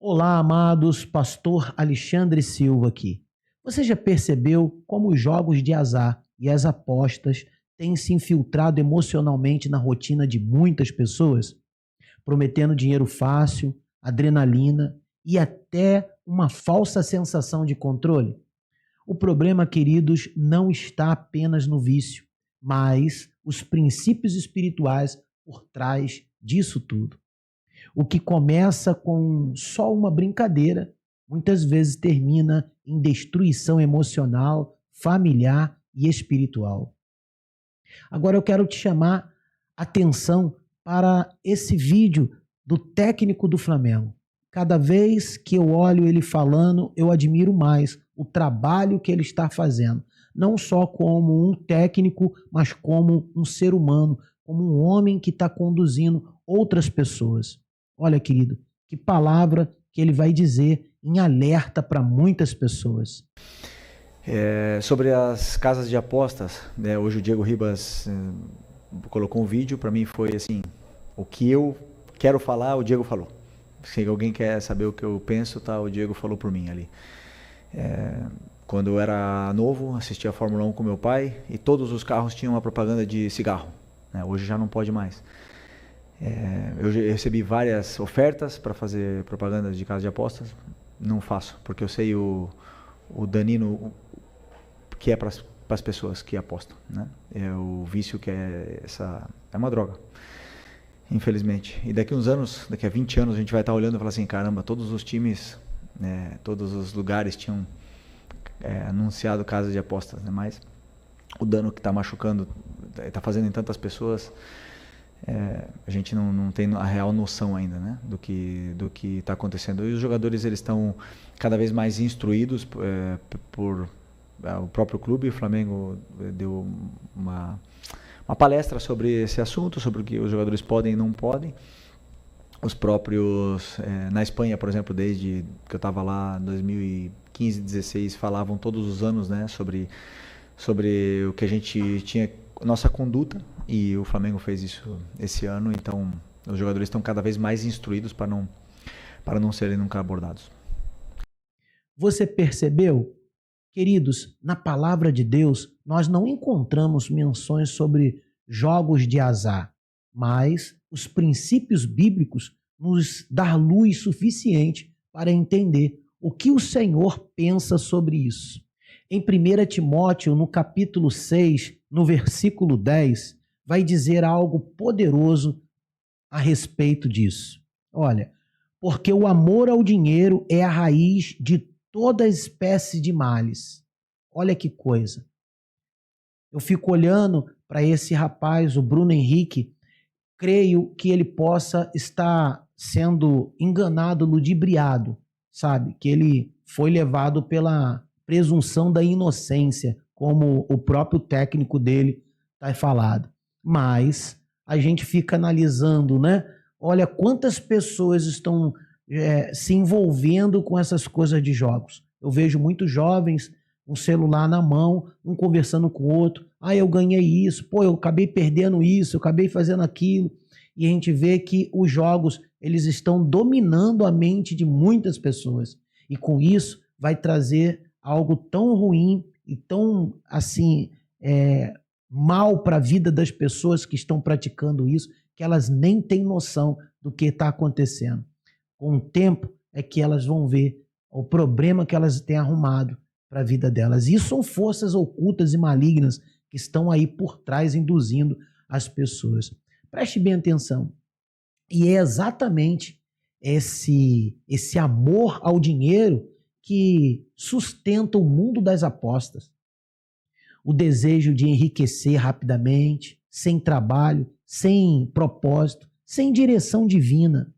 Olá, amados, pastor Alexandre Silva aqui. Você já percebeu como os jogos de azar e as apostas têm se infiltrado emocionalmente na rotina de muitas pessoas, prometendo dinheiro fácil, adrenalina e até uma falsa sensação de controle? O problema, queridos, não está apenas no vício, mas os princípios espirituais por trás disso tudo. O que começa com só uma brincadeira, muitas vezes termina em destruição emocional, familiar e espiritual. Agora eu quero te chamar atenção para esse vídeo do técnico do Flamengo. Cada vez que eu olho ele falando, eu admiro mais o trabalho que ele está fazendo. Não só como um técnico, mas como um ser humano, como um homem que está conduzindo outras pessoas. Olha, querido, que palavra que ele vai dizer em alerta para muitas pessoas. Sobre as casas de apostas, né, hoje o Diego Ribas colocou um vídeo, para mim foi assim, o que eu quero falar, o Diego falou. Se alguém quer saber o que eu penso, tá, o Diego falou por mim ali. Quando eu era novo, assistia a Fórmula 1 com meu pai e todos os carros tinham uma propaganda de cigarro, né, hoje já não pode mais. Eu recebi várias ofertas para fazer propaganda de casa de apostas, não faço, porque eu sei o danino que é para as pessoas que apostam, né? É o vício que é uma droga, infelizmente. E daqui uns anos, daqui a 20 anos, a gente vai estar olhando e falar assim, caramba, todos os times, todos os lugares tinham anunciado casas de apostas, né? Mas o dano que está machucando, está fazendo em tantas pessoas, a gente não tem a real noção ainda, né, do que está acontecendo. E os jogadores eles estão cada vez mais instruídos por o próprio clube. O Flamengo deu uma palestra sobre esse assunto, sobre o que os jogadores podem e não podem. Os próprios, na Espanha, por exemplo, desde que eu estava lá em 2015, 2016, falavam todos os anos, né, sobre o que a gente tinha, nossa conduta, e o Flamengo fez isso esse ano. Então os jogadores estão cada vez mais instruídos para não serem nunca abordados. Você percebeu? Queridos, na palavra de Deus, nós não encontramos menções sobre jogos de azar, mas os princípios bíblicos nos dão luz suficiente para entender o que o Senhor pensa sobre isso. Em 1 Timóteo, no capítulo 6, no versículo 10, vai dizer algo poderoso a respeito disso. Olha, porque o amor ao dinheiro é a raiz de toda espécie de males. Olha que coisa. Eu fico olhando para esse rapaz, o Bruno Henrique, creio que ele possa estar sendo enganado, ludibriado, sabe? Que ele foi levado pela presunção da inocência, como o próprio técnico dele está falado. Mas a gente fica analisando, né? Olha quantas pessoas estão se envolvendo com essas coisas de jogos. Eu vejo muitos jovens com um celular na mão, um conversando com o outro. Ah, eu ganhei isso, pô, eu acabei perdendo isso, eu acabei fazendo aquilo. E a gente vê que os jogos, eles estão dominando a mente de muitas pessoas. E com isso vai trazer algo tão ruim e tão, assim, mal para a vida das pessoas que estão praticando isso, que elas nem têm noção do que está acontecendo. Com o tempo é que elas vão ver o problema que elas têm arrumado para a vida delas. Isso são forças ocultas e malignas que estão aí por trás, induzindo as pessoas. Preste bem atenção. E é exatamente esse amor ao dinheiro que sustenta o mundo das apostas. O desejo de enriquecer rapidamente, sem trabalho, sem propósito, sem direção divina.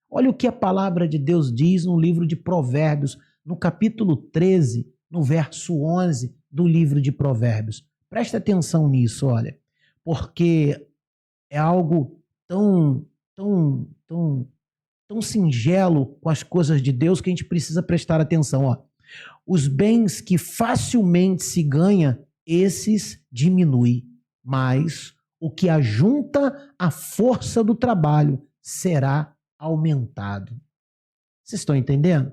Olha o que a palavra de Deus diz no livro de Provérbios, no capítulo 13, no verso 11 do livro de Provérbios. Presta atenção nisso, olha, porque é algo tão singelo com as coisas de Deus que a gente precisa prestar atenção. Ó. Os bens que facilmente se ganha, esses diminui, mas o que ajunta a força do trabalho será aumentado. Vocês estão entendendo?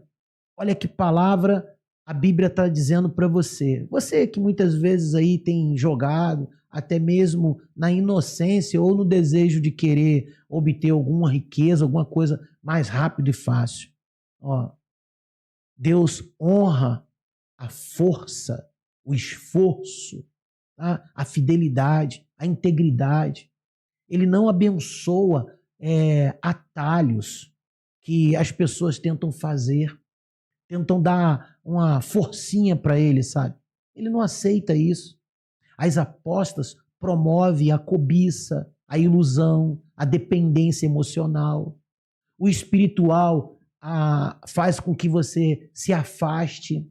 Olha que palavra a Bíblia está dizendo para você. Você que muitas vezes aí tem jogado, até mesmo na inocência ou no desejo de querer obter alguma riqueza, alguma coisa mais rápido e fácil. Ó, Deus honra a força, o esforço, tá? A fidelidade, a integridade. Ele não abençoa atalhos que as pessoas tentam fazer, tentam dar uma forcinha para ele, sabe? Ele não aceita isso. As apostas promovem a cobiça, a ilusão, a dependência emocional. O espiritual faz com que você se afaste,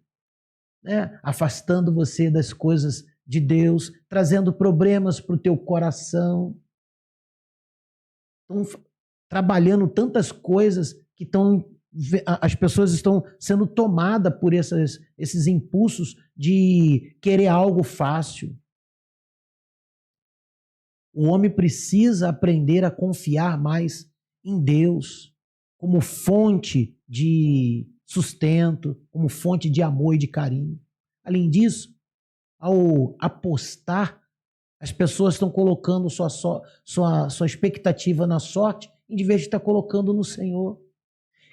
né? Afastando você das coisas de Deus, trazendo problemas para o teu coração. Estão trabalhando tantas coisas que as pessoas estão sendo tomadas por esses impulsos de querer algo fácil. O homem precisa aprender a confiar mais em Deus como fonte de sustento, como fonte de amor e de carinho. Além disso, ao apostar, as pessoas estão colocando sua expectativa na sorte, em vez de estar colocando no Senhor.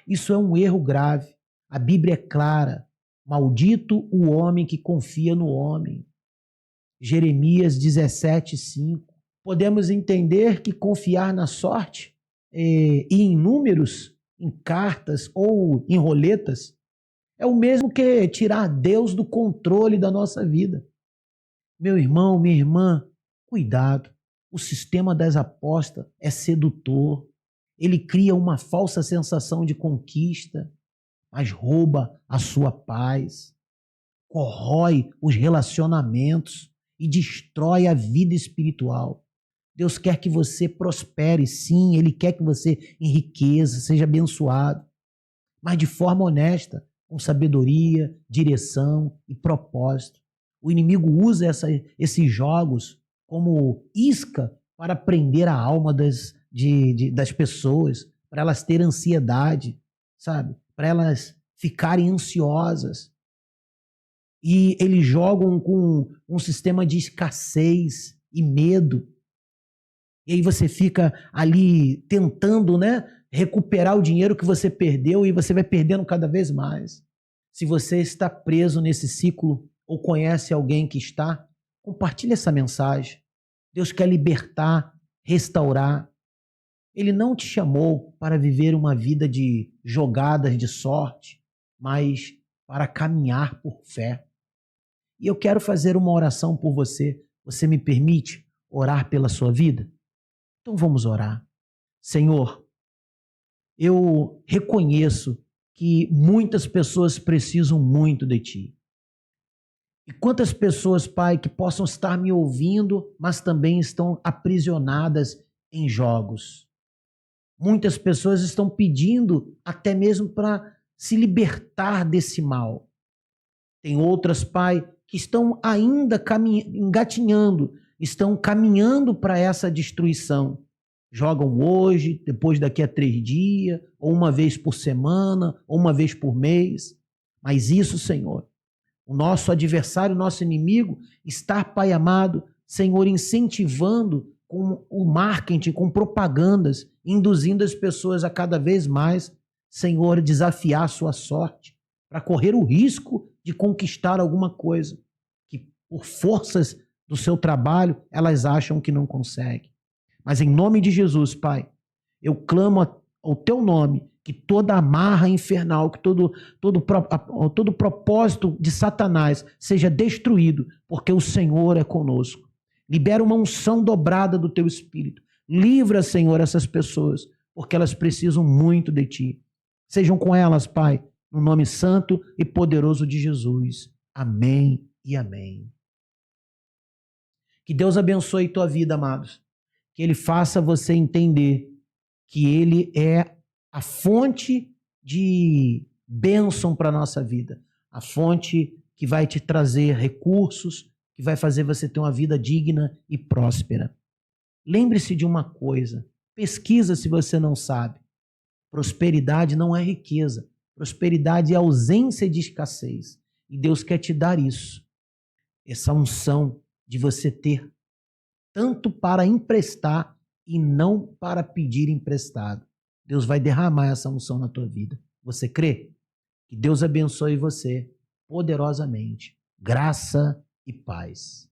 Isso é um erro grave. A Bíblia é clara. Maldito o homem que confia no homem. Jeremias 17:5. Podemos entender que confiar na sorte e em números, em cartas ou em roletas, é o mesmo que tirar Deus do controle da nossa vida. Meu irmão, minha irmã, cuidado. O sistema das apostas é sedutor. Ele cria uma falsa sensação de conquista, mas rouba a sua paz, corrói os relacionamentos e destrói a vida espiritual. Deus quer que você prospere, sim, Ele quer que você enriqueça, seja abençoado, mas de forma honesta, com sabedoria, direção e propósito. O inimigo usa esses jogos como isca para prender a alma das pessoas, para elas terem ansiedade, sabe? Para elas ficarem ansiosas. E eles jogam com um sistema de escassez e medo. E aí você fica ali tentando, né, recuperar o dinheiro que você perdeu e você vai perdendo cada vez mais. Se você está preso nesse ciclo ou conhece alguém que está, compartilhe essa mensagem. Deus quer libertar, restaurar. Ele não te chamou para viver uma vida de jogadas de sorte, mas para caminhar por fé. E eu quero fazer uma oração por você. Você me permite orar pela sua vida? Então vamos orar. Senhor, eu reconheço que muitas pessoas precisam muito de Ti. E quantas pessoas, Pai, que possam estar me ouvindo, mas também estão aprisionadas em jogos. Muitas pessoas estão pedindo até mesmo para se libertar desse mal. Tem outras, Pai, que estão ainda engatinhando, estão caminhando para essa destruição. Jogam hoje, depois daqui a 3 dias, ou uma vez por semana, ou uma vez por mês. Mas isso, Senhor, o nosso adversário, o nosso inimigo, está, Pai amado, Senhor, incentivando com o marketing, com propagandas, induzindo as pessoas a cada vez mais, Senhor, desafiar a sua sorte, para correr o risco de conquistar alguma coisa que, por forças do seu trabalho, elas acham que não conseguem. Mas em nome de Jesus, Pai, eu clamo ao Teu nome, que toda amarra infernal, que todo propósito de Satanás seja destruído, porque o Senhor é conosco. Libera uma unção dobrada do Teu Espírito. Livra, Senhor, essas pessoas, porque elas precisam muito de Ti. Sejam com elas, Pai, no nome santo e poderoso de Jesus. Amém e amém. Que Deus abençoe tua vida, amados. Que Ele faça você entender que Ele é a fonte de bênção para a nossa vida. A fonte que vai te trazer recursos, que vai fazer você ter uma vida digna e próspera. Lembre-se de uma coisa, pesquisa se você não sabe. Prosperidade não é riqueza. Prosperidade é ausência de escassez. E Deus quer te dar isso. Essa unção de você ter tanto para emprestar e não para pedir emprestado. Deus vai derramar essa unção na tua vida. Você crê? Que Deus abençoe você poderosamente. Graça e paz.